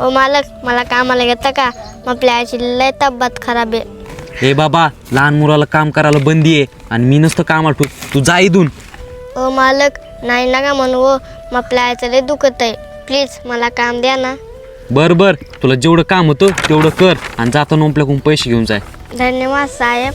ओ मालक, मला कामाला घेता का? आपल्या आईची लय तब्येत खराब आहे. हे बाबा, लहान मुलाला काम करायला बंदी आहे आणि मी नसतं कामाला तू जा इथून. ओ मालक, नाही नका म्हणू. ओ आपल्या आईचं लय दुखत आहे. प्लीज मला काम द्या ना. बर बर, तुला जेवढं काम होतं तेवढं कर आणि जाताना आपल्याकडून पैसे घेऊन जाय. धन्यवाद साहेब.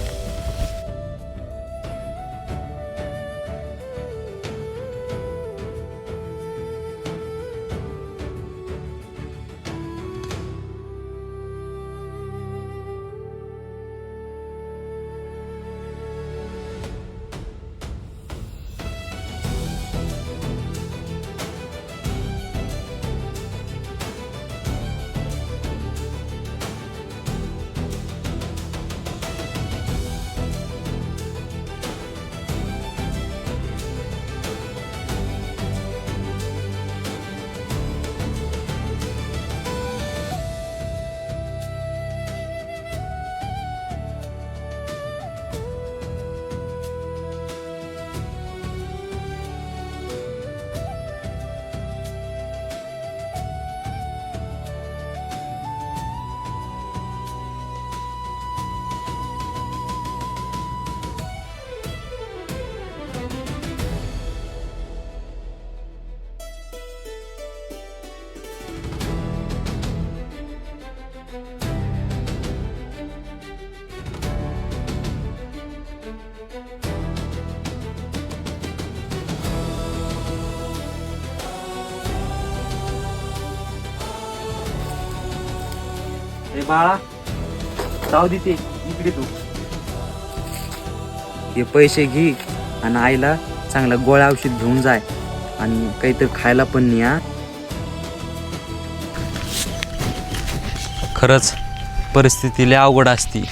हे बाळा, जाऊ दे ते, इकडे तू. हे पैसे घे आणि आईला चांगला गोळ्या औषध घेऊन जाय आणि काहीतरी खायला पण नाही. हा, खरंच परिस्थिती लय अवघड असती.